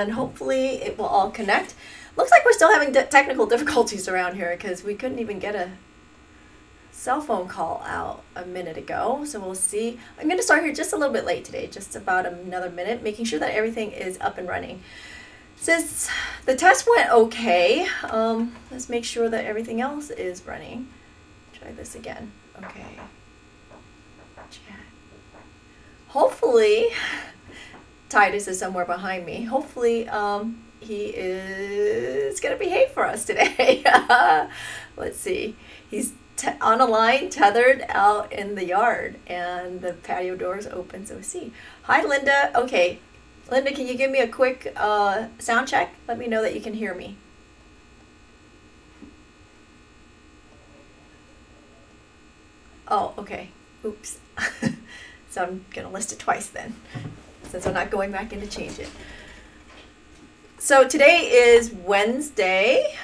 and hopefully it will all connect. Looks like we're still having technical difficulties around here because we couldn't even get a cell phone call out a minute ago. So we'll see. I'm going to start here just a little bit late today, just about another minute, making sure that everything is up and running. Since the test went okay, let's make sure that everything else is running. Try this again. Okay. Chat. Hopefully, Titus is somewhere behind me. Hopefully, he is going to behave for us today. Let's see. He's on a line, tethered out in the yard, and the patio door is open, so we see. Hi, Linda. Okay. Linda, can you give me a quick sound check? Let me know that you can hear me. Oh, okay. Oops. So I'm going to list it twice then, since I'm not going back in to change it. So today is Wednesday.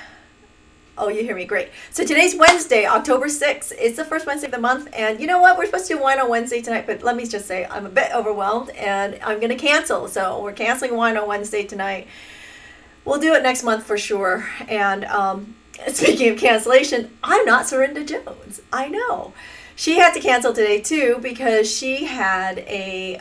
Oh, you hear me? Great. So today's Wednesday, October 6th. It's the first Wednesday of the month. And you know what? We're supposed to do wine on Wednesday tonight, but let me just say I'm a bit overwhelmed and I'm going to cancel. So we're canceling wine on Wednesday tonight. We'll do it next month for sure. And speaking of cancellation, I'm not Serinda Jones. I know. She had to cancel today too because she had a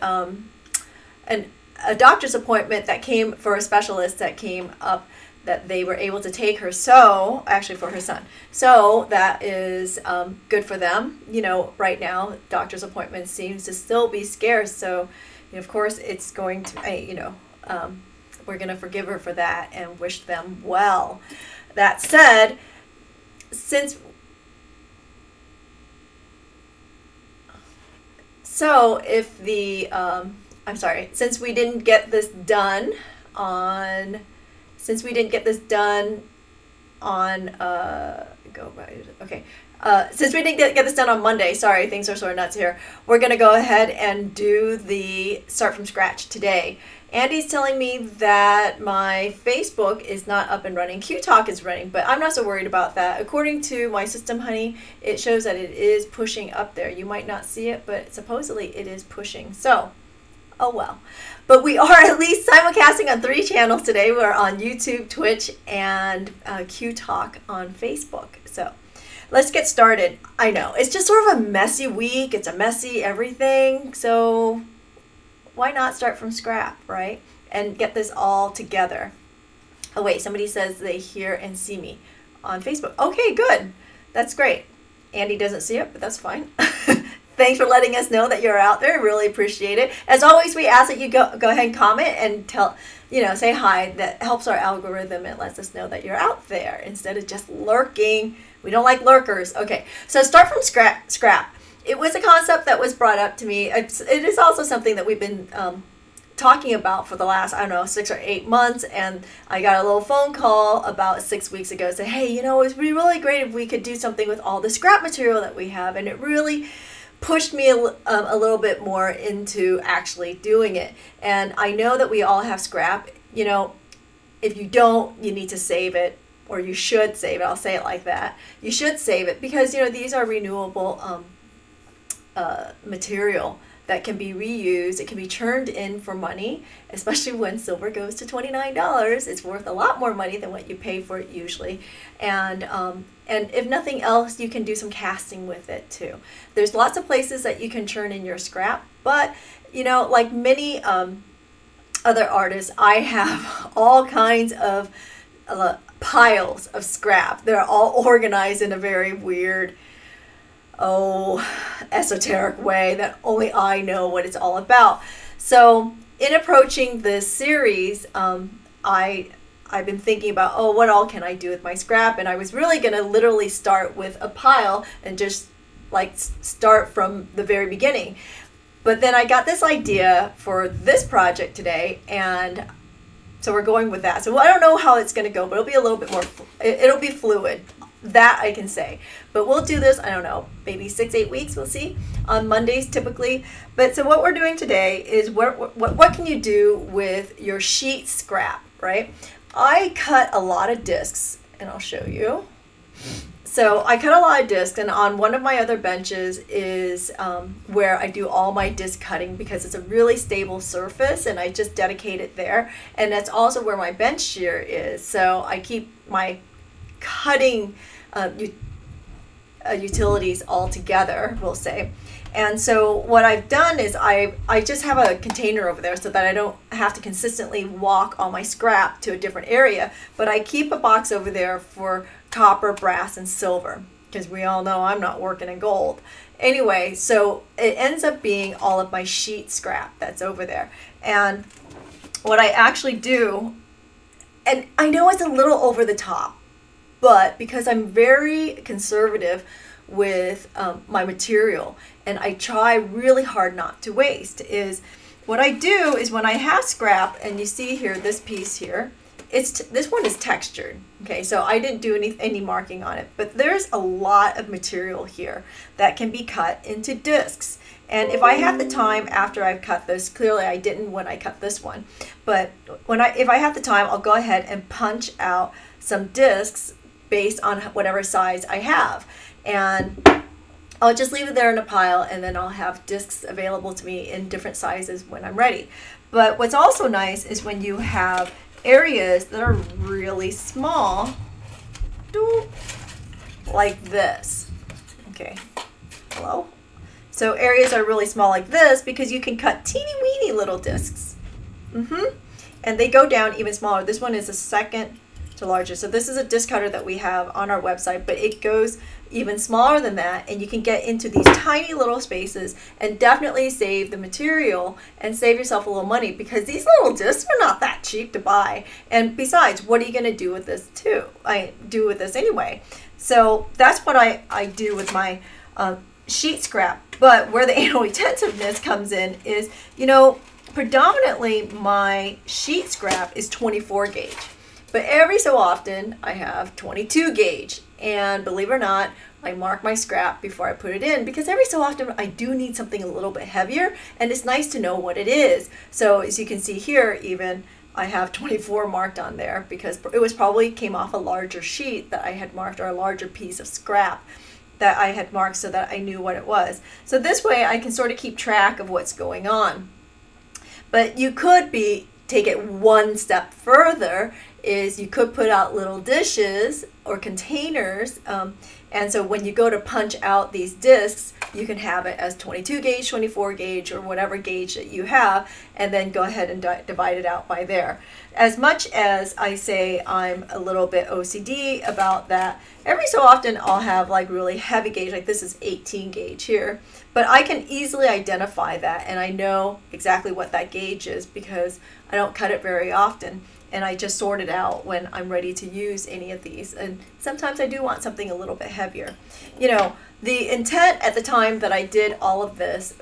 doctor's appointment that came for a specialist that came up that they were able to take her, so actually for her son, so that is good for them. You know, right now doctor's appointments seems to still be scarce, so of course it's going to we're going to forgive her for that and wish them well. That said, since we didn't get this done on Since we didn't get this done on Monday, sorry, things are sort of nuts here. We're going to go ahead and do the start from scratch today. Andy's telling me that my Facebook is not up and running. Q-Talk is running, but I'm not so worried about that. According to my system, honey, it shows that it is pushing up there. You might not see it, but supposedly it is pushing. So, oh well. But we are at least simulcasting on 3 channels today. We're on YouTube, Twitch, and Q-Talk on Facebook. So let's get started. I know, it's just sort of a messy week. It's a messy everything. So why not start from scratch, right? And get this all together. Oh, wait, somebody says they hear and see me on Facebook. Okay, good. That's great. Andy doesn't see it, but that's fine. Thanks for letting us know that you're out there. Really appreciate it. As always, we ask that you go ahead and comment and say hi. That helps our algorithm. It lets us know that you're out there instead of just lurking. We don't like lurkers. Okay, so start from scrap. It was a concept that was brought up to me. It is also something that we've been talking about for the last, 6 or 8 months. And I got a little phone call about 6 weeks ago. Say, hey, it would be really great if we could do something with all the scrap material that we have. And it really pushed me a little bit more into actually doing it. And I know that we all have scrap. If you don't, you need to save it, or you should save it. I'll say it like that. You should save it because these are renewable material that can be reused. It can be turned in for money, especially when silver goes to $29. It's worth a lot more money than what you pay for it usually. And if nothing else, you can do some casting with it too. There's lots of places that you can turn in your scrap, but like many other artists, I have all kinds of piles of scrap. They're all organized in a very weird, esoteric way that only I know what it's all about. So in approaching this series, I've been thinking about, what all can I do with my scrap? And I was really going to literally start with a pile and just start from the very beginning. But then I got this idea for this project today, and so we're going with that. So I don't know how it's going to go, but it'll be a little bit more, it'll be fluid. That I can say. But we'll do this, I don't know, maybe 6-8 weeks, we'll see, on Mondays typically. But so what we're doing today is what can you do with your sheet scrap, right? I cut a lot of discs, and I'll show you. So I cut a lot of discs, and on one of my other benches is where I do all my disc cutting because it's a really stable surface, and I just dedicate it there. And that's also where my bench shear is. So I keep my cutting utilities all together, we'll say. And so what I've done is I just have a container over there so that I don't have to consistently walk all my scrap to a different area, but I keep a box over there for copper, brass, and silver, because we all know I'm not working in gold. Anyway, so it ends up being all of my sheet scrap that's over there. And what I actually do, and I know it's a little over the top, but because I'm very conservative with my material, and I try really hard not to waste, is what I do is when I have scrap, and you see here this piece here, this one is textured. Okay, so I didn't do any marking on it, but there's a lot of material here that can be cut into discs. And if I have the time after I've cut this, clearly I didn't when I cut this one, but if I have the time, I'll go ahead and punch out some discs based on whatever size I have. And I'll just leave it there in a pile, and then I'll have discs available to me in different sizes when I'm ready. But what's also nice is when you have areas that are really small, like this. Okay, hello? So areas are really small like this because you can cut teeny weeny little discs. And they go down even smaller. This one is a second to larger. So this is a disc cutter that we have on our website, but it goes even smaller than that, and you can get into these tiny little spaces and definitely save the material and save yourself a little money, because these little discs are not that cheap to buy. And besides, what are you going to do with this too? I do with this anyway. So that's what I do with my sheet scrap. But where the anal retentiveness comes in is, predominantly my sheet scrap is 24 gauge. But every so often I have 22 gauge, and believe it or not, I mark my scrap before I put it in, because every so often I do need something a little bit heavier, and it's nice to know what it is. So as you can see here, even I have 24 marked on there because it was probably came off a larger sheet that I had marked, or a larger piece of scrap that I had marked so that I knew what it was. So this way I can sort of keep track of what's going on. But you could take it one step further, is you could put out little dishes or containers, and so when you go to punch out these discs, you can have it as 22 gauge, 24 gauge, or whatever gauge that you have, and then go ahead and divide it out by there. As much as I say I'm a little bit OCD about that, every so often I'll have like really heavy gauge, like this is 18 gauge here, but I can easily identify that, and I know exactly what that gauge is because I don't cut it very often. And I just sort it out when I'm ready to use any of these. And sometimes I do want something a little bit heavier. The intent at the time that I did all of this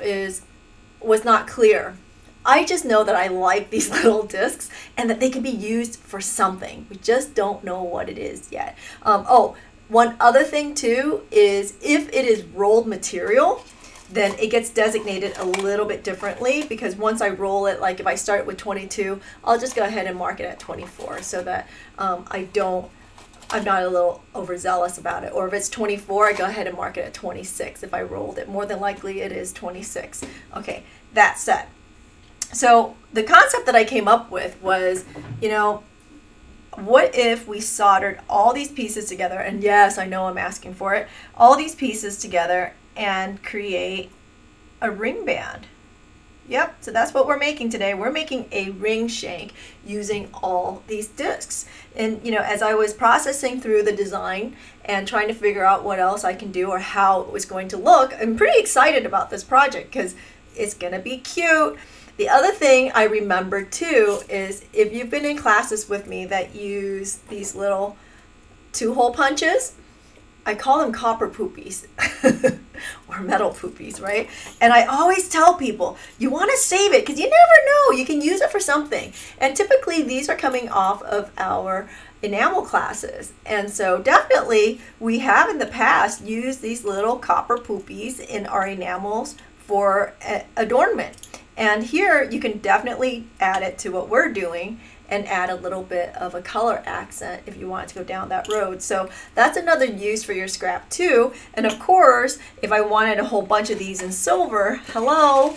was not clear. I just know that I like these little discs and that they can be used for something. We just don't know what it is yet. One other thing too is if it is rolled material, then it gets designated a little bit differently, because once I roll it, like if I start with 22, I'll just go ahead and mark it at 24 so that I'm not a little overzealous about it. Or if it's 24, I go ahead and mark it at 26 if I rolled it. More than likely it is 26. Okay, that said. So the concept that I came up with was, what if we soldered all these pieces together, and yes, I know I'm asking for it, all these pieces together and create a ring band. Yep, so that's what we're making today. We're making a ring shank using all these discs. And as I was processing through the design and trying to figure out what else I can do or how it was going to look, I'm pretty excited about this project because it's gonna be cute. The other thing I remembered too is if you've been in classes with me that use these little 2-hole punches, I call them copper poopies or metal poopies, right? And I always tell people, you want to save it because you never know. You can use it for something. And typically these are coming off of our enamel classes. And so definitely we have in the past used these little copper poopies in our enamels for adornment. And here you can definitely add it to what we're doing and add a little bit of a color accent if you want to go down that road. So that's another use for your scrap too. And of course, if I wanted a whole bunch of these in silver, hello,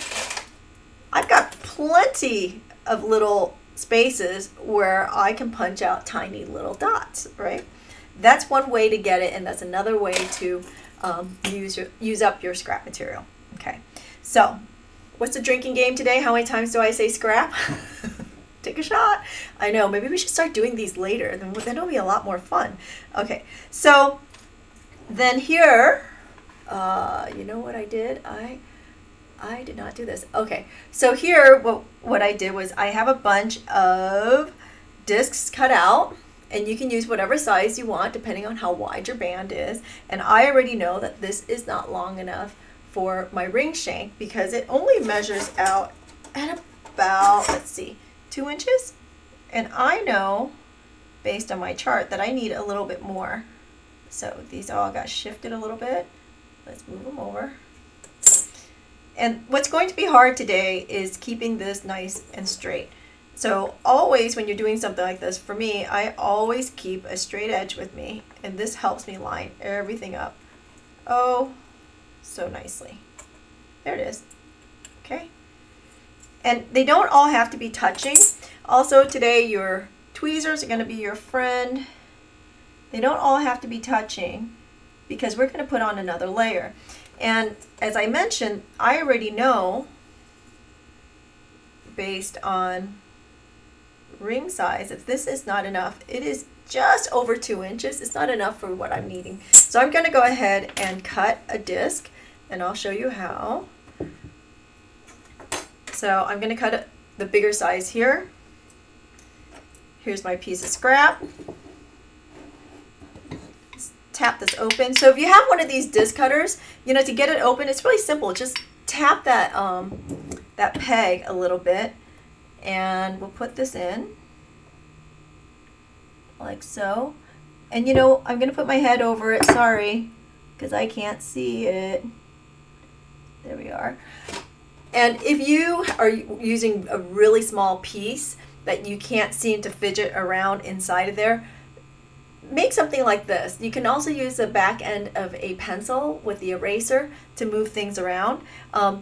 I've got plenty of little spaces where I can punch out tiny little dots, right? That's one way to get it, and that's another way to use up your scrap material. Okay, so what's the drinking game today? How many times do I say scrap? Take a shot. I know, maybe we should start doing these later. Then it'll be a lot more fun. Okay, so then here, you know what I did? I did not do this. Okay, so here what I did was I have a bunch of discs cut out, and you can use whatever size you want depending on how wide your band is. And I already know that this is not long enough for my ring shank because it only measures out at about, let's see, 2 inches. And I know based on my chart that I need a little bit more. So these all got shifted a little bit. Let's move them over. And what's going to be hard today is keeping this nice and straight. So always when you're doing something like this, for me, I always keep a straight edge with me, and this helps me line everything up. Oh, so nicely. There it is. Okay. And they don't all have to be touching. Also today, your tweezers are going to be your friend. They don't all have to be touching because we're going to put on another layer. And as I mentioned, I already know based on ring size, if this is not enough, it is just over 2 inches. It's not enough for what I'm needing. So I'm going to go ahead and cut a disc, and I'll show you how. So I'm going to cut the bigger size here. Here's my piece of scrap. Tap this open. So if you have one of these disc cutters, you know, to get it open, it's really simple. Just tap that that peg a little bit, and we'll put this in like so. And you know, I'm gonna put my head over it, sorry, because I can't see it. There we are. And if you are using a really small piece that you can't seem to fidget around inside of there, make something like this. You can also use the back end of a pencil with the eraser to move things around.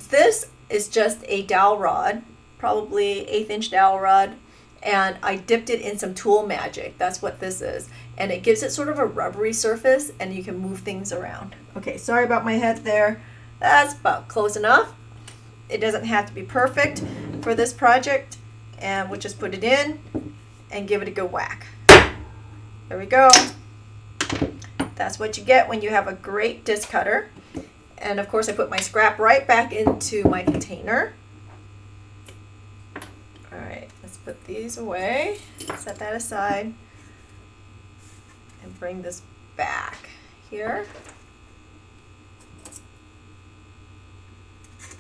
This is just a dowel rod, probably 1/8 inch dowel rod, and I dipped it in some Tool Magic. That's what this is. And it gives it sort of a rubbery surface, and you can move things around. Okay, sorry about my head there. That's about close enough. It doesn't have to be perfect for this project, and we'll just put it in and give it a good whack. There we go. That's what you get when you have a great disc cutter. And of course I put my scrap right back into my container. All right, let's put these away, set that aside, and bring this back here.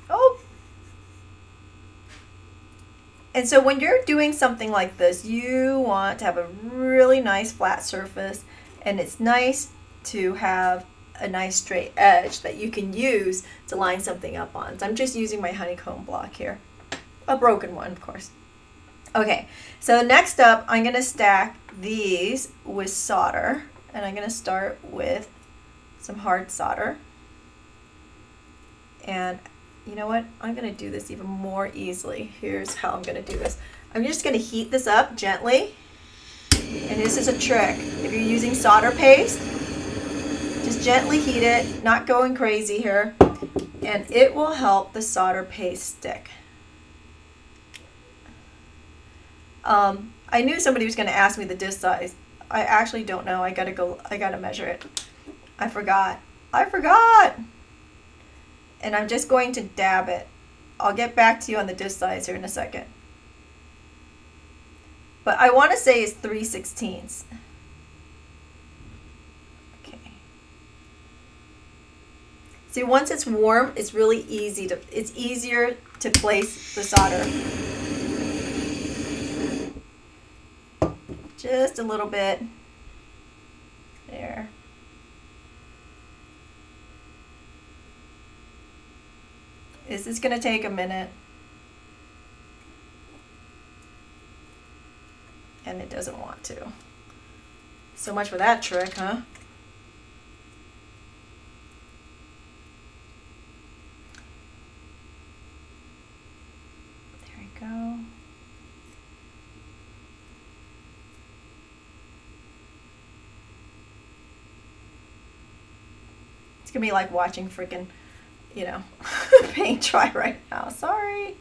Oh! And so when you're doing something like this, you want to have a really nice flat surface, and it's nice to have a nice straight edge that you can use to line something up on. So I'm just using my honeycomb block here. A broken one, of course. Okay, so next up, I'm going to stack these with solder, and I'm going to start with some hard solder. And you know what? I'm going to do this even more easily. Here's how I'm going to do this. I'm just going to heat this up gently. And this is a trick. If you're using solder paste, just gently heat it, not going crazy here, and it will help the solder paste stick. I knew somebody was going to ask me the disc size. I actually don't know. I gotta measure it. I forgot. And I'm just going to dab it. I'll get back to you on the disc size here in a second. But I want to say it's 3/16. Okay. See, once it's warm, it's really easy to, it's easier to place the solder. Just a little bit. There. This is going to take a minute. and it doesn't want to. So much for that trick, huh? There we go. It's gonna be like watching freaking, you know, paint dry right now. Sorry.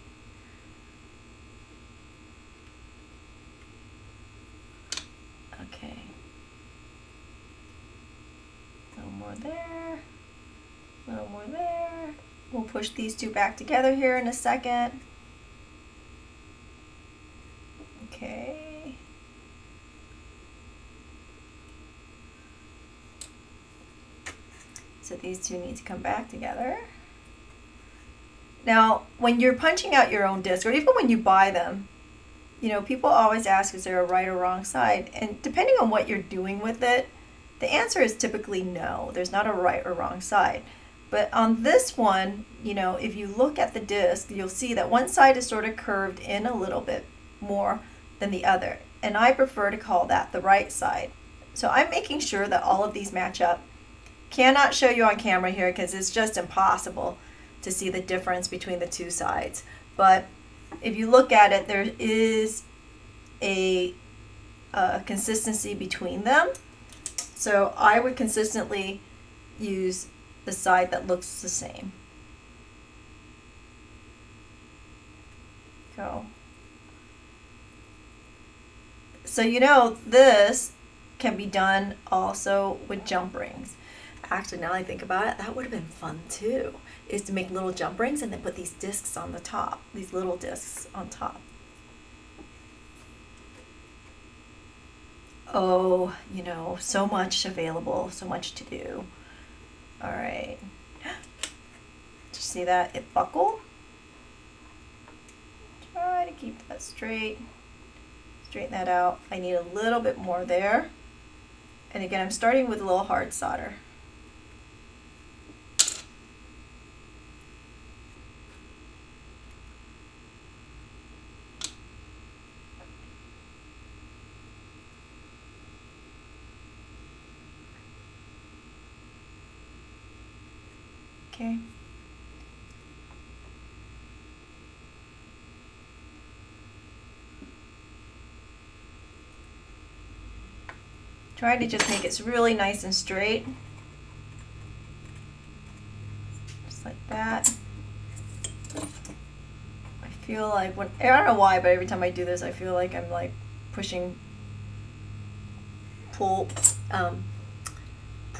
Okay. A little more there. A little more there. We'll push these two back together here in a second. Okay. So these two need to come back together. Now, when you're punching out your own disc, or even when you buy them, you know, people always ask, is there a right or wrong side? And depending on what you're doing with it, the answer is typically no. There's not a right or wrong side. But on this one, you know, if you look at the disc, you'll see that one side is sort of curved in a little bit more than the other. And I prefer to call that the right side. So I'm making sure that all of these match up. Cannot show you on camera here because it's just impossible to see the difference between the two sides. But if you look at it, there is a consistency between them. So I would consistently use the side that looks the same. Go. So you know this can be done also with jump rings. Actually, now I think about it, that would have been fun too, is to make little jump rings and then put these discs on the top, these little discs on top. Oh, you know, so much available, so much to do. All right. Did you see that? It buckled. Try to keep that straight. Straighten that out. I need a little bit more there. And again, I'm starting with a little hard solder. Okay. Try to just make it really nice and straight. Just like that. I feel like when, I don't know why, but every time I do this, I feel like I'm like pushing pool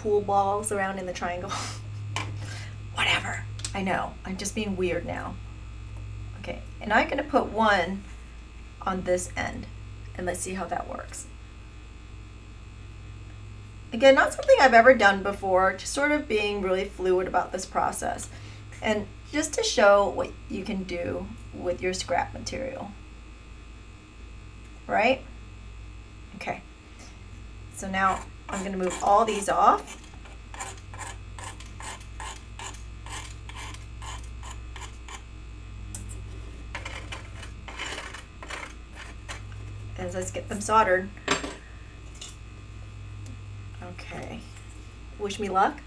balls around in the triangle. Whatever. I know. I'm just being weird now. Okay, and I'm going to put one on this end, and let's see how that works. Again, not something I've ever done before, just sort of being really fluid about this process. And just to show what you can do with your scrap material. Right? Okay. So now I'm going to move all these off. And let's get them soldered. Okay. Wish me luck.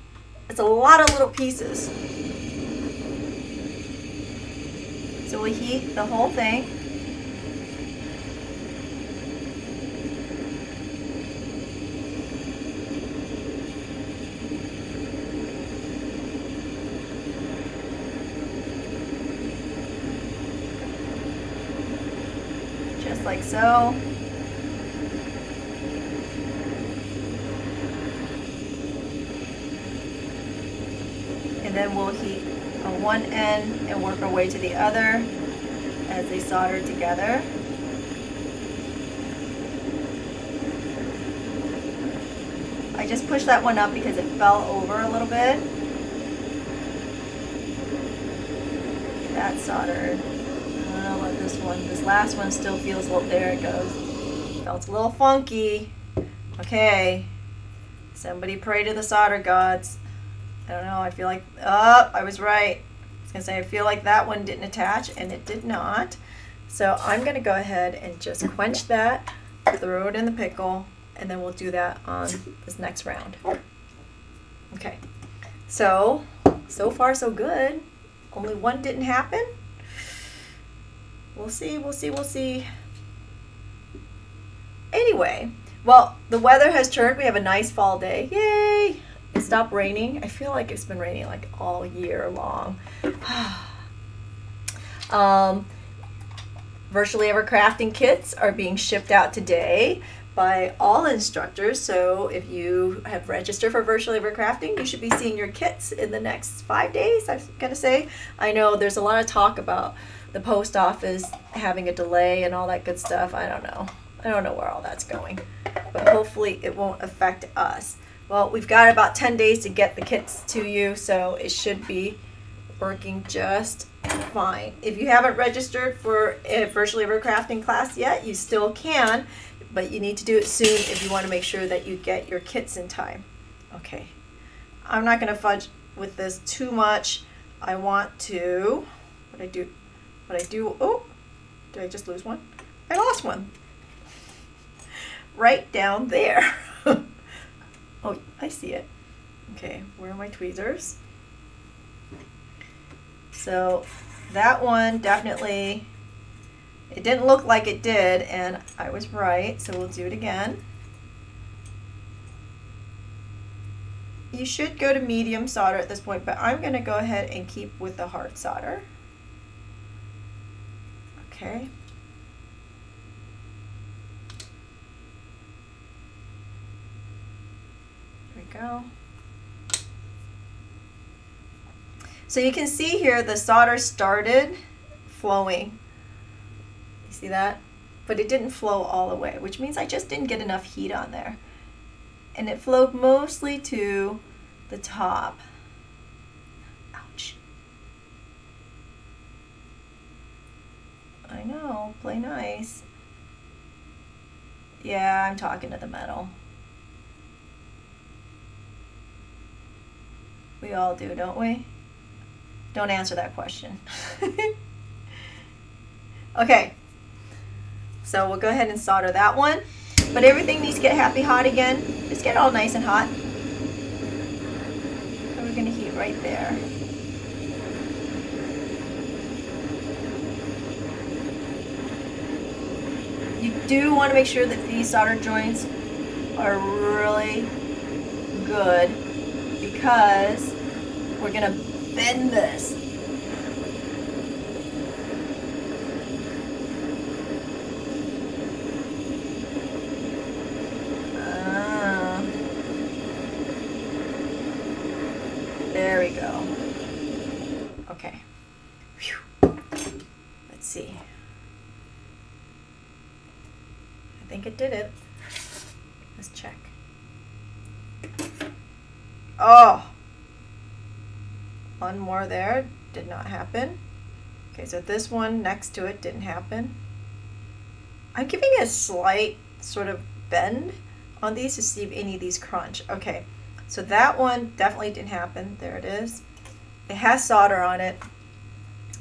It's a lot of little pieces. So we heat the whole thing. Just like so. And then we'll heat on one end and work our way to the other as they solder together. I just pushed that one up because it fell over a little bit. That's soldered. I'll let this last one still feels a little, there it goes. Felt a little funky. Okay. Somebody pray to the solder gods. I don't know, I feel like, oh, I was right. I was gonna say, I feel like that one didn't attach, and it did not. So I'm gonna go ahead and just quench that throw it in the pickle, and then we'll do that on this next round. Okay, so far so good. Only one didn't happen. We'll see, we'll see, we'll see. Anyway, well, the weather has turned. We have a nice fall day. Yay! It stopped raining. I feel like it's been raining like all year long. Virtually Ever Crafting kits are being shipped out today by all instructors. So if you have registered for Virtually Ever Crafting, you should be seeing your kits in the next 5 days, I'm going to say. I know there's a lot of talk about the post office having a delay and all that good stuff. I don't know. I don't know where all that's going, but hopefully it won't affect us. Well, we've got about 10 days to get the kits to you, so it should be working just fine. If you haven't registered for a Virtually Ever Crafting class yet, you still can, but you need to do it soon if you want to make sure that you get your kits in time. Okay, I'm not going to fudge with this too much. I want to, oh, did I just lose one? I lost one. Right down there. Oh, I see it. Okay, where are my tweezers? So that one definitely, it didn't look like it did, and I was right, so we'll do it again. You should go to medium solder at this point, but I'm going to go ahead and keep with the hard solder. Okay. Go. So you can see here the solder started flowing. You see that? But it didn't flow all the way, which means I just didn't get enough heat on there. And it flowed mostly to the top. Ouch. I know, play nice. Yeah, I'm talking to the metal. We all do, don't we? Don't answer that question. Okay, so we'll go ahead and solder that one. But everything needs to get happy hot again. Just get it all nice and hot. And we're going to heat right there. You do want to make sure that these solder joints are really good, because we're going to bend this. There we go. Okay. Whew. Let's see. I think it did it. Let's check. Oh, one more there, did not happen. Okay, so this one next to it didn't happen. I'm giving a slight sort of bend on these to see if any of these crunch. Okay, so that one definitely didn't happen. There it is. It has solder on it.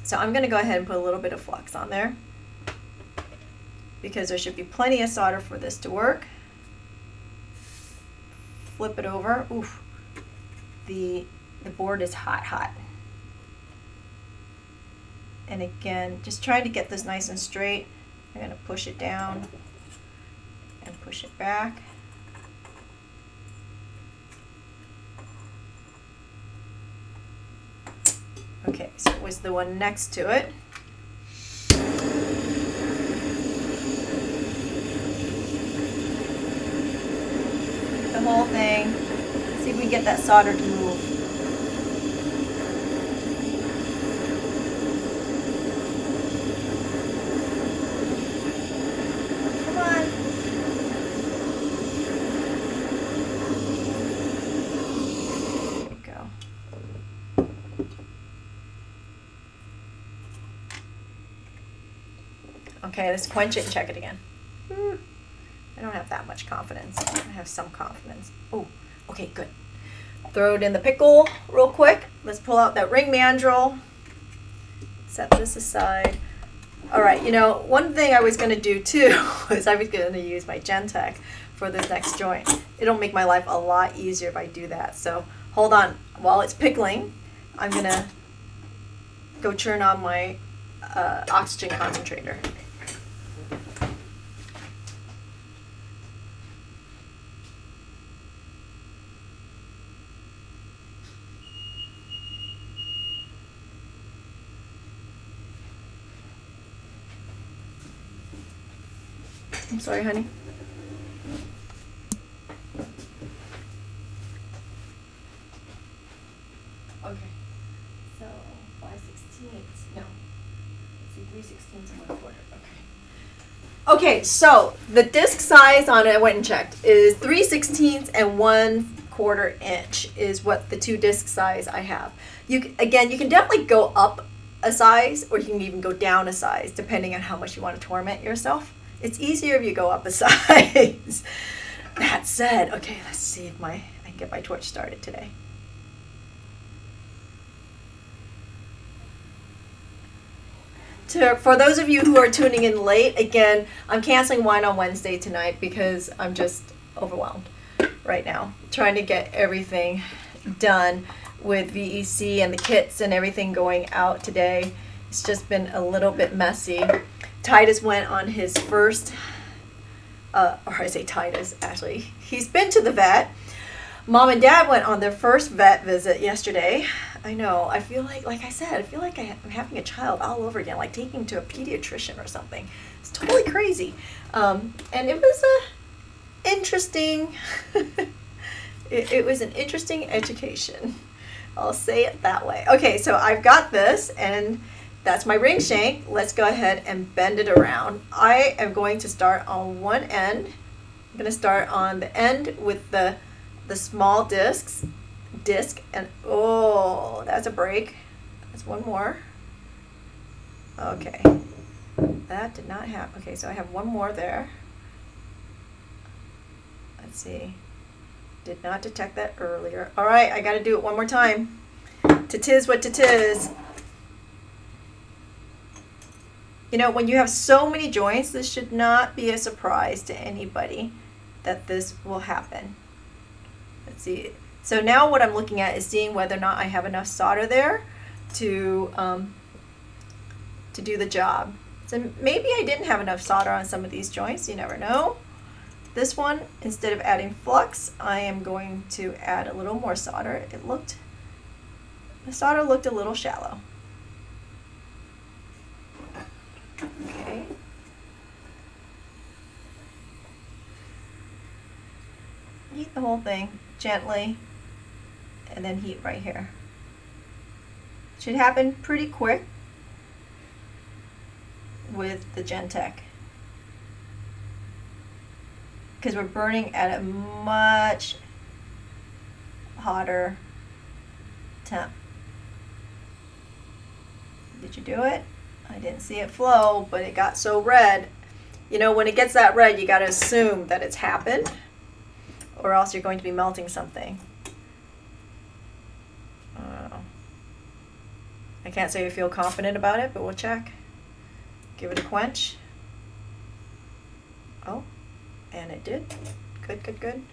So I'm going to go ahead and put a little bit of flux on there, because there should be plenty of solder for this to work. Flip it over. Oof. The board is hot. And again, just trying to get this nice and straight. I'm going to push it down and push it back. Okay, so it was the one next to it. The whole thing. See if we can get that solder to move. Come on. There we go. Okay, let's quench it and check it again. I don't have that much confidence. I have some confidence. Oh, okay, good. Throw it in the pickle real quick. Let's pull out that ring mandrel. Set this aside. All right, you know, one thing I was going to do too was I was going to use my Gentech for this next joint. It'll make my life a lot easier if I do that. So hold on. While it's pickling, I'm going to go turn on my oxygen concentrator. I'm sorry, honey. Okay. So 5/16. No. Let's see, 3/16 and 1/4. Okay. Okay, so the disc size on it, I went and checked, is 3/16 and 1/4 inch is what the two disc size I have. You can definitely go up a size, or you can even go down a size, depending on how much you want to torment yourself. It's easier if you go up a size. That said, okay, let's see if I can get my torch started today. For those of you who are tuning in late, again, I'm canceling Wine on Wednesday tonight because I'm just overwhelmed right now, trying to get everything done with VEC and the kits and everything going out today. It's just been a little bit messy. Titus went on his first, or I say Titus, actually, he's been to the vet. Mom and Dad went on their first vet visit yesterday. I know, I feel like I said, I feel like I'm having a child all over again, like taking him to a pediatrician or something. It's totally crazy. And it was interesting, it was an interesting education. I'll say it that way. Okay, so I've got this, and that's my ring shank. Let's go ahead and bend it around. I am going to start on one end. I'm going to start on the end with the small disc, and oh, that's a break. That's one more. Okay, that did not happen. Okay, so I have one more there. Let's see. Did not detect that earlier. All right, I got to do it one more time. Tis what tis. You know, when you have so many joints, this should not be a surprise to anybody that this will happen. Let's see. So now what I'm looking at is seeing whether or not I have enough solder there to do the job. So maybe I didn't have enough solder on some of these joints. You never know. This one, instead of adding flux, I am going to add a little more solder. The solder looked a little shallow. Okay. Heat the whole thing gently, and then heat right here. Should happen pretty quick with the Gentech, because we're burning at a much hotter temp. Did you do it? I didn't see it flow, but it got so red. You know, when it gets that red, you got to assume that it's happened, or else you're going to be melting something. I can't say I feel confident about it, but we'll check. Give it a quench. Oh, and it did. Good, good, good.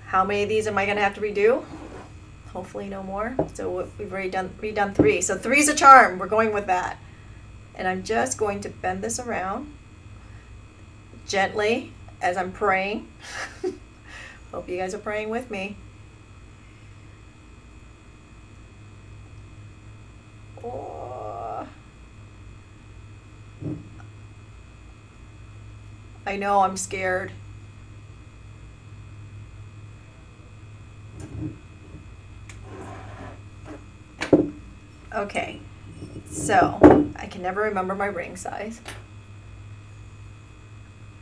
How many of these am I going to have to redo? Hopefully no more. So we've already redone 3. So 3's a charm. We're going with that. And I'm just going to bend this around gently as I'm praying. Hope you guys are praying with me. Oh. I know, I'm scared. Okay, so I can never remember my ring size.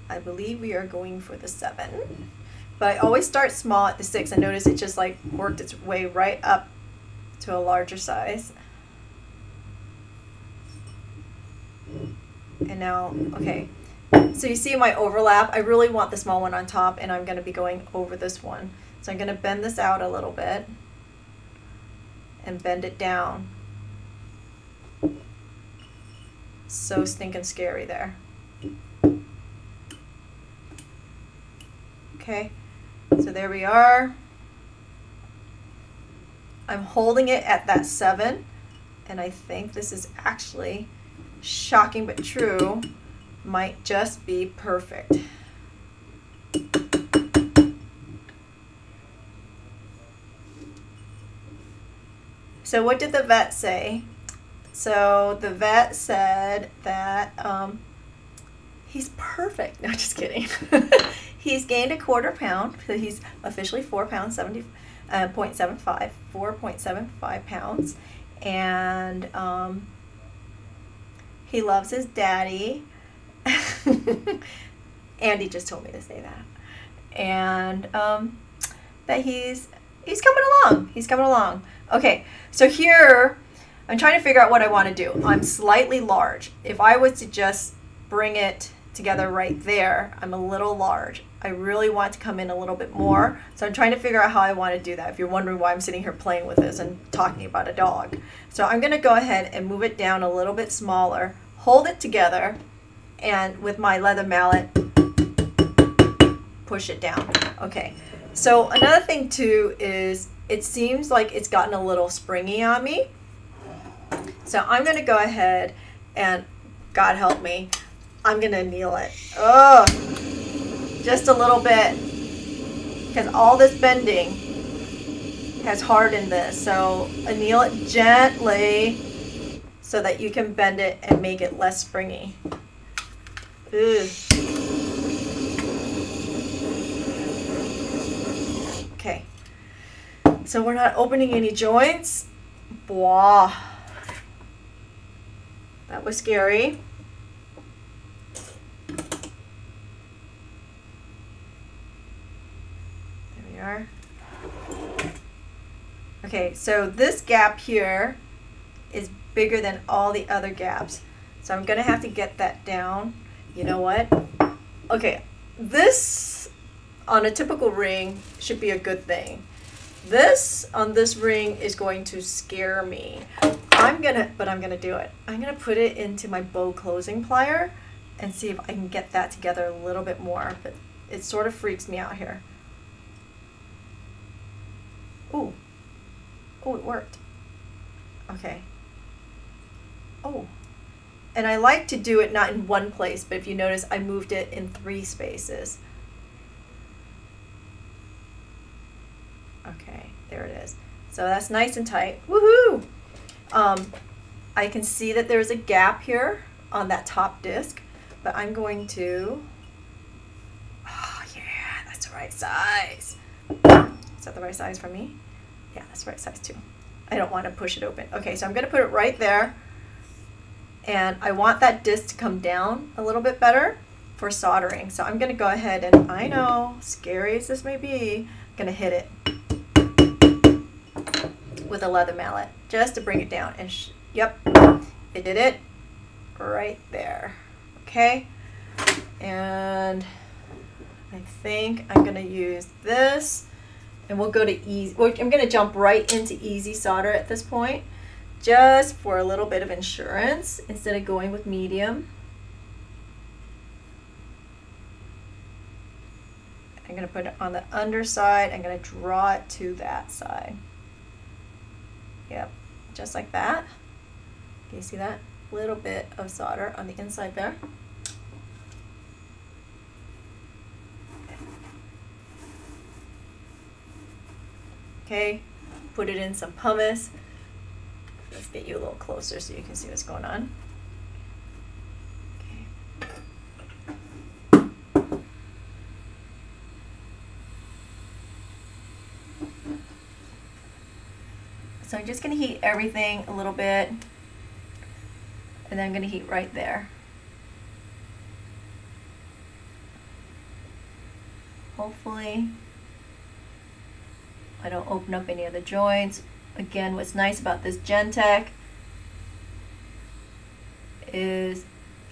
I believe we are going for the 7, but I always start small at the 6. I notice it just like worked its way right up to a larger size. And now, okay, so you see my overlap. I really want the small one on top, and I'm going to be going over this one. So I'm going to bend this out a little bit and bend it down. so stinking scary there. Okay, so there we are. I'm holding it at that 7, and I think this is actually, shocking but true, might just be perfect. So what did the vet say? So the vet said that he's perfect. No, just kidding. He's gained a quarter pound, so he's officially 4 pounds, 0.75, 4.75 pounds. And he loves his daddy. Andy just told me to say that. And that he's coming along. He's coming along. Okay, so here I'm trying to figure out what I want to do. I'm slightly large. If I was to just bring it together right there, I'm a little large. I really want to come in a little bit more. So I'm trying to figure out how I want to do that, if you're wondering why I'm sitting here playing with this and talking about a dog. So I'm going to go ahead and move it down a little bit smaller, hold it together, and with my leather mallet, push it down. Okay, so another thing too is it seems like it's gotten a little springy on me. So I'm going to go ahead and, God help me, I'm going to kneel it. Oh, just a little bit, because all this bending has hardened this. So kneel it gently so that you can bend it and make it less springy. Ugh. Okay. So we're not opening any joints. Blah. That was scary. There we are. Okay, so this gap here is bigger than all the other gaps. So I'm going to have to get that down. You know what? Okay, this on a typical ring should be a good thing. This on this ring is going to scare me. I'm gonna do it. I'm gonna put it into my bow closing plier and see if I can get that together a little bit more, but it sort of freaks me out here. Ooh, it worked. Okay. Oh, and I like to do it not in one place, but if you notice, I moved it in 3 spaces. Okay, there it is. So that's nice and tight. Woohoo! I can see that there's a gap here on that top disc, but I'm going to, oh yeah, that's the right size. Is that the right size for me? Yeah, that's the right size too. I don't want to push it open. Okay, so I'm going to put it right there, and I want that disc to come down a little bit better for soldering. So I'm going to go ahead and, I know, scary as this may be, I'm going to hit it with a leather mallet just to bring it down. And yep, it did it right there. Okay, and I think I'm going to use this, and we'll go to easy. I'm going to jump right into easy solder at this point, just for a little bit of insurance instead of going with medium. I'm going to put it on the underside. I'm going to draw it to that side. Yep, just like that. Can you see that? Little bit of solder on the inside there. Okay, put it in some pumice. Let's get you a little closer so you can see what's going on. So I'm just going to heat everything a little bit, and then I'm going to heat right there. Hopefully I don't open up any of the joints. Again, what's nice about this Gentech is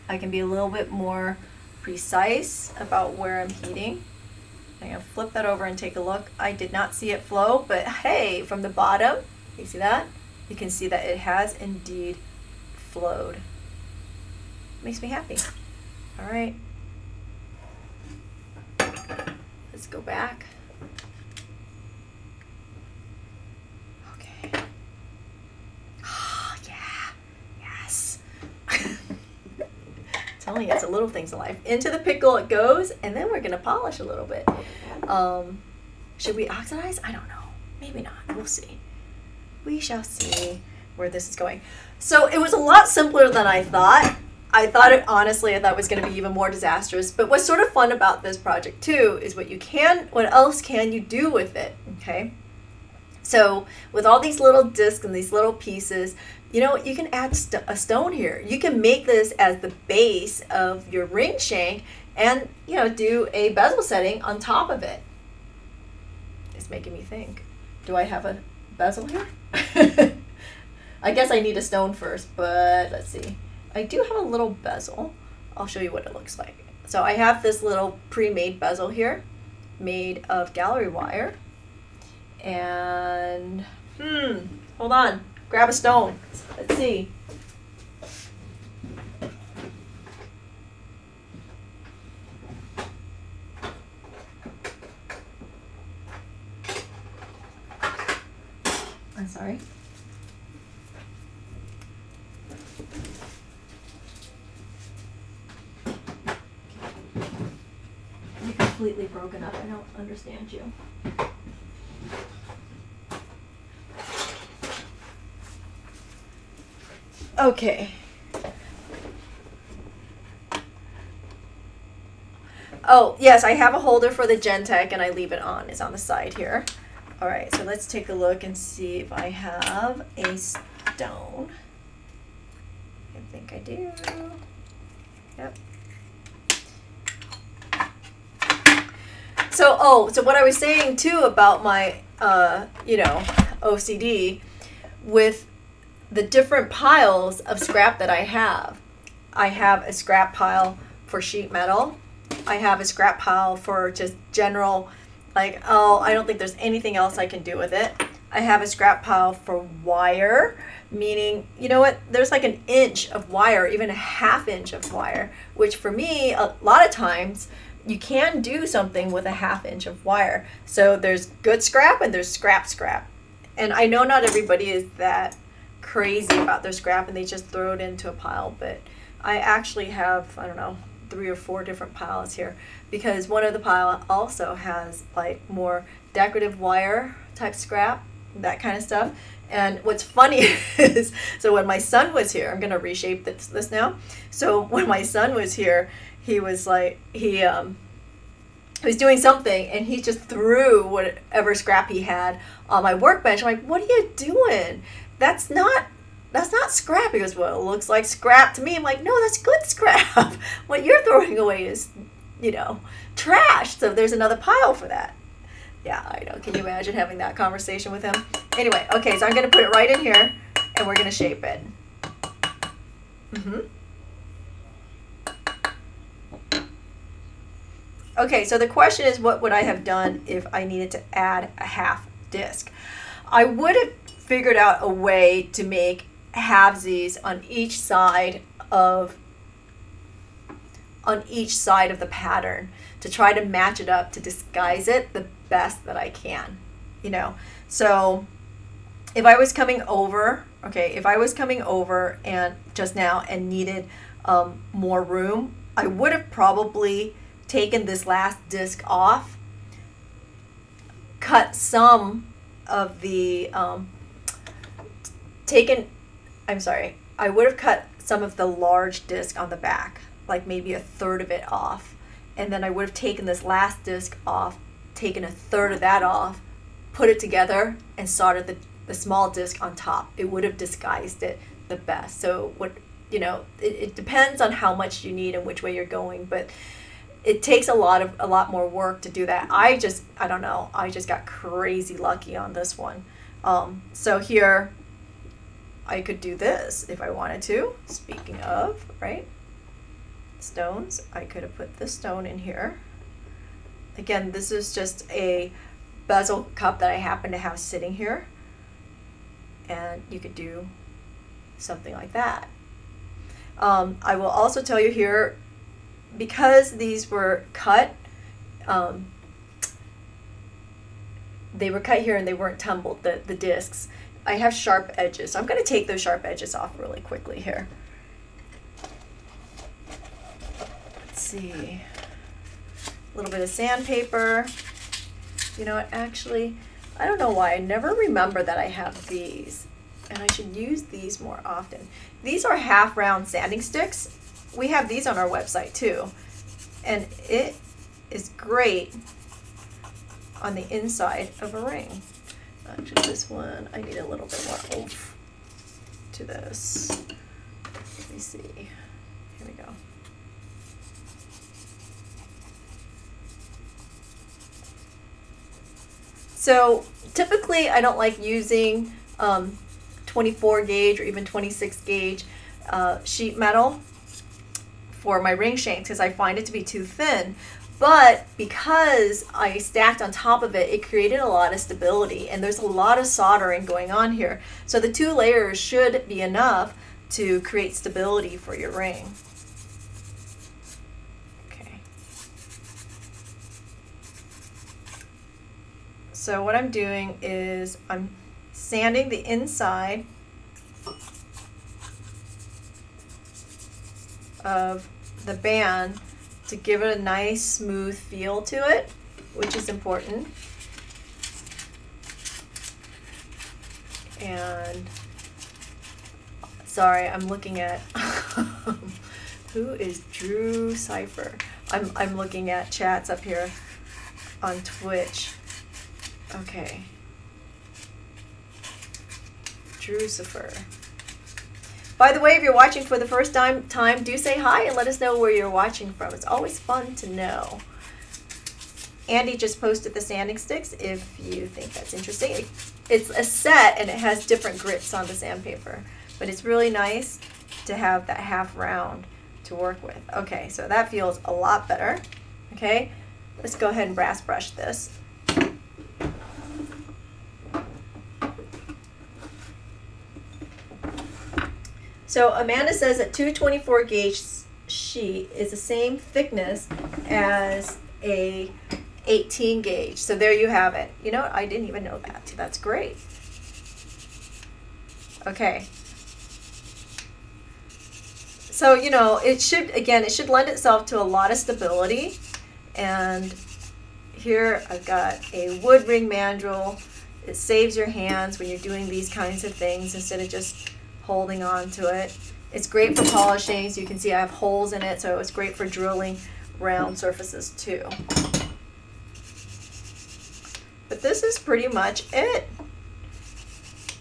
I can be a little bit more precise about where I'm heating. I'm going to flip that over and take a look. I did not see it flow, but hey, from the bottom, you see that? You can see that it has indeed flowed. Makes me happy. All right. Let's go back. Okay. Oh, yeah. Yes. Telling you, it's the little things in life. Into the pickle it goes, and then we're going to polish a little bit. Should we oxidize? I don't know. Maybe not. We'll see. We shall see where this is going. So it was a lot simpler than I thought. I thought it was going to be even more disastrous. But what's sort of fun about this project too is what else can you do with it? Okay. So with all these little discs and these little pieces, you know, you can add a stone here. You can make this as the base of your ring shank and, you know, do a bezel setting on top of it. It's making me think. Do I have a bezel here? I guess I need a stone first, but let's see. I do have a little bezel. I'll show you what it looks like. So I have this little pre-made bezel here, made of gallery wire. And, hold on. Grab a stone. Let's see. I'm sorry. You're completely broken up. I don't understand you. Okay. Oh, yes, I have a holder for the Gentech and I leave it on. It's on the side here. All right, so let's take a look and see if I have a stone. I think I do. Yep. So what I was saying too about my, OCD with the different piles of scrap that I have. I have a scrap pile for sheet metal. I have a scrap pile for just general, like, oh, I don't think there's anything else I can do with it. I have a scrap pile for wire, meaning, you know what, there's like an inch of wire, even a half inch of wire, which for me, a lot of times, you can do something with a half inch of wire. So there's good scrap and there's scrap. And I know not everybody is that crazy about their scrap and they just throw it into a pile, but I actually have, I don't know, 3 or 4 different piles here because one of the pile also has like more decorative wire type scrap, that kind of stuff. And what's funny is, so when my son was here, I'm going to reshape this now. So when my son was here, he was like, he was doing something and he just threw whatever scrap he had on my workbench. I'm like, what are you doing? That's not scrap. He goes, well, it looks like scrap to me. I'm like, no, that's good scrap. What you're throwing away is, trash. So there's another pile for that. Yeah, I know. Can you imagine having that conversation with him? Anyway, okay, so I'm going to put it right in here and we're going to shape it. Okay, so the question is, what would I have done if I needed to add a half disc? I would have figured out a way to make halvesies on each side of the pattern to try to match it up to disguise it the best that I can, So if I was coming over, and just now and needed more room, I would have probably taken this last disc off, cut some of the I would have cut some of the large disc on the back, like maybe a third of it off, and then I would have taken this last disc off, taken a third of that off, put it together and soldered the small disc on top. It would have disguised it the best. So it depends on how much you need and which way you're going, but it takes a lot more work to do that. I just got crazy lucky on this one. So here I could do this if I wanted to. Speaking of, right? Stones, I could have put this stone in here. Again, this is just a bezel cup that I happen to have sitting here. And you could do something like that. I will also tell you here, because these were cut, they were cut here and they weren't tumbled, the discs. I have sharp edges, so I'm going to take those sharp edges off really quickly here. Let's see. A little bit of sandpaper. You know what, actually, I don't know why, I never remember that I have these. And I should use these more often. These are half round sanding sticks. We have these on our website too. And it is great on the inside of a ring. Actually, this one, I need a little bit more oomph to this. Let me see. Here we go. So typically I don't like using 24 gauge or even 26 gauge sheet metal for my ring shanks because I find it to be too thin. But because I stacked on top of it, it created a lot of stability, and there's a lot of soldering going on here. So the 2 layers should be enough to create stability for your ring. Okay. So what I'm doing is I'm sanding the inside of the band to give it a nice smooth feel to it, which is important. And sorry, I'm looking at who is Drew Cipher? I'm looking at chats up here on Twitch. Okay. Drew Cipher. By the way, if you're watching for the first time, do say hi and let us know where you're watching from. It's always fun to know. Andy just posted the sanding sticks if you think that's interesting. It's a set and it has different grits on the sandpaper, but it's really nice to have that half round to work with. Okay, so that feels a lot better. Okay, let's go ahead and brass brush this. So Amanda says that 224 gauge sheet is the same thickness as a 18 gauge. So there you have it. You know what? I didn't even know that. That's great. Okay. So, you know, it should lend itself to a lot of stability. And here I've got a wood ring mandrel. It saves your hands when you're doing these kinds of things instead of just holding on to it. It's great for polishing. So you can see I have holes in it, so it's great for drilling round surfaces too. But this is pretty much it.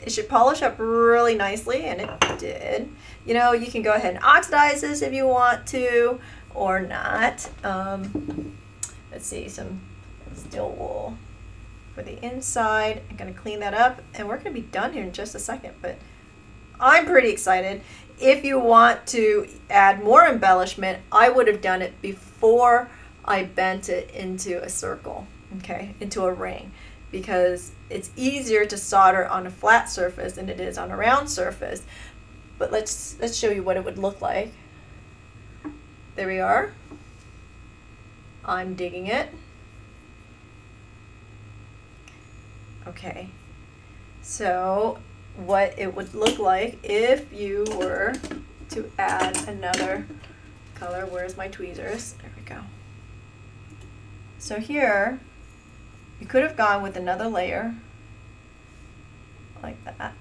It should polish up really nicely, and it did. You know, you can go ahead and oxidize this if you want to, or not. Let's see, some steel wool for the inside. I'm going to clean that up, and we're going to be done here in just a second, but I'm pretty excited. If you want to add more embellishment, I would have done it before I bent it into a circle, okay, into a ring, because it's easier to solder on a flat surface than it is on a round surface. But let's show you what it would look like. There we are. I'm digging it. Okay, so what it would look like if you were to add another color. Where's my tweezers? There we go. So here, you could have gone with another layer like that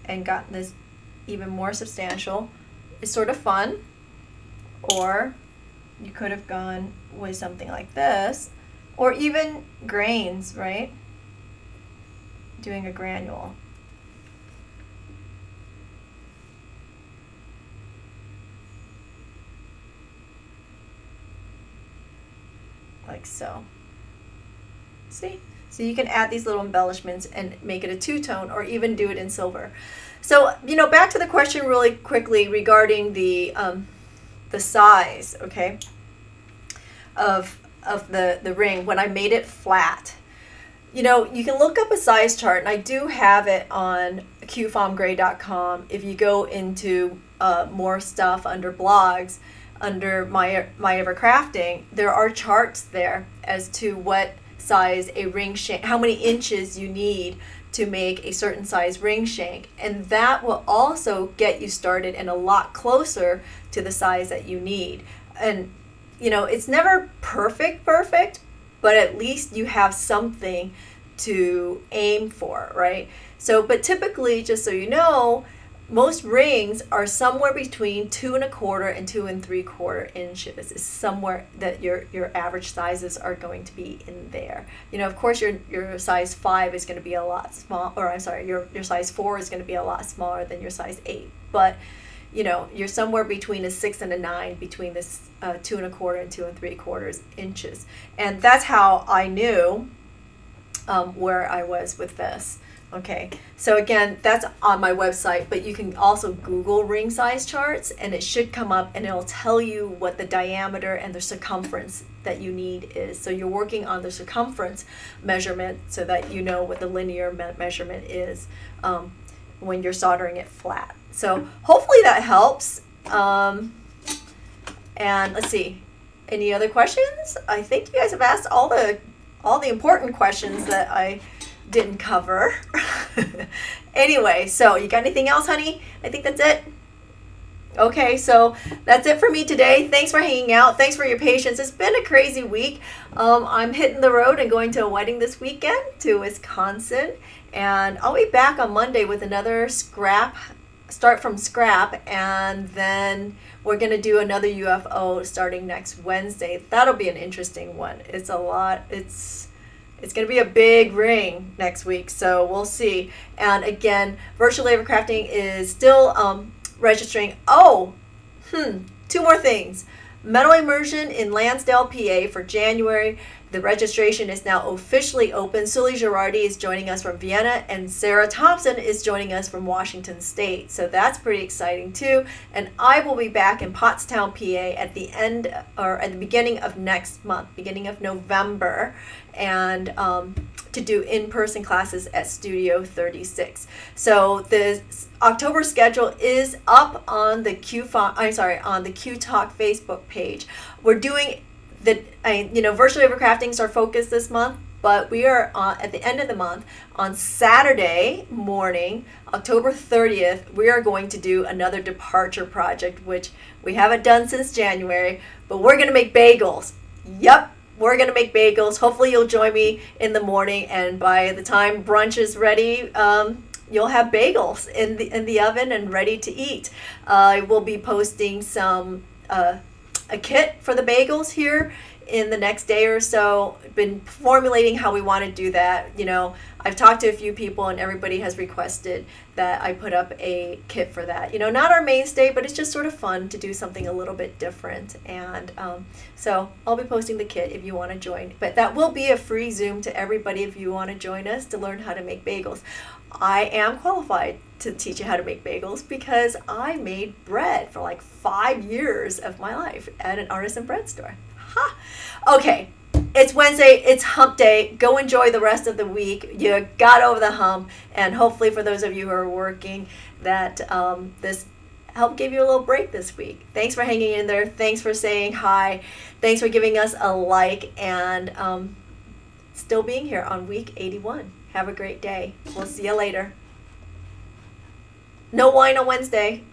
and gotten this even more substantial. It's sort of fun. Or you could have gone with something like this, or even grains, right? Doing a granule. Like so. See? So you can add these little embellishments and make it a two-tone, or even do it in silver. So, you know, back to the question really quickly regarding the size, okay, of the ring when I made it flat. You know, you can look up a size chart, and I do have it on qfomgray.com, if you go into more stuff under blogs, under my Ever Crafting, there are charts there as to what size a ring shank, how many inches you need to make a certain size ring shank, and that will also get you started and a lot closer to the size that you need. And it's never perfect, but at least you have something to aim for, right? So, but typically, just so you know, most rings are somewhere between 2 1/4 and 2 3/4 inches. Is somewhere that your average sizes are going to be in there. Of course, your size 5 is going to be a lot small, or I'm sorry, your size 4 is going to be a lot smaller than your size 8. But you're somewhere between a 6 and a 9 between this 2 1/4 and 2 3/4 inches, and that's how I knew where I was with this. Okay, so again, that's on my website, but you can also Google ring size charts, and it should come up, and it'll tell you what the diameter and the circumference that you need is. So you're working on the circumference measurement so that you know what the linear measurement is when you're soldering it flat. So hopefully that helps. And let's see, any other questions? I think you guys have asked all the important questions that I didn't cover. Anyway, so you got anything else, honey? I think that's it. Okay, so that's it for me today. Thanks for hanging out. Thanks for your patience. It's been a crazy week. I'm hitting the road and going to a wedding this weekend to Wisconsin, and I'll be back on Monday with another start from scrap, and then we're going to do another UFO starting next Wednesday. That'll be an interesting one. It's going to be a big ring next week, so we'll see. And again, Virtual Ever Crafting is still registering. Two more things. Metal Immersion in Lansdale, PA for January. The registration is now officially open. Sully Girardi is joining us from Vienna, and Sarah Thompson is joining us from Washington State. So that's pretty exciting too. And I will be back in Pottstown, PA at the beginning of next month, beginning of November, and to do in-person classes at Studio 36. So the October schedule is up on the on the Q Talk Facebook page. We're doing Virtual Ever Crafting is our focus this month, but we are at the end of the month on Saturday morning, October 30th, we are going to do another departure project, which we haven't done since January, but we're going to make bagels. Yep. We're going to make bagels. Hopefully you'll join me in the morning, and by the time brunch is ready, you'll have bagels in the oven and ready to eat. I will be posting a kit for the bagels here in the next day or so. Been formulating how we want to do that. I've talked to a few people, and everybody has requested that I put up a kit for that. Not our mainstay, but it's just sort of fun to do something a little bit different. And so I'll be posting the kit if you want to join. But that will be a free Zoom to everybody if you want to join us to learn how to make bagels. I am qualified to teach you how to make bagels because I made bread for like 5 years of my life at an artisan bread store. Ha! Okay. It's Wednesday, it's hump day. Go enjoy the rest of the week. You got over the hump, and hopefully for those of you who are working, that this helped give you a little break this week. Thanks for hanging in there. Thanks for saying hi. Thanks for giving us a like, and still being here on week 81. Have a great day. We'll see you later. No wine on Wednesday.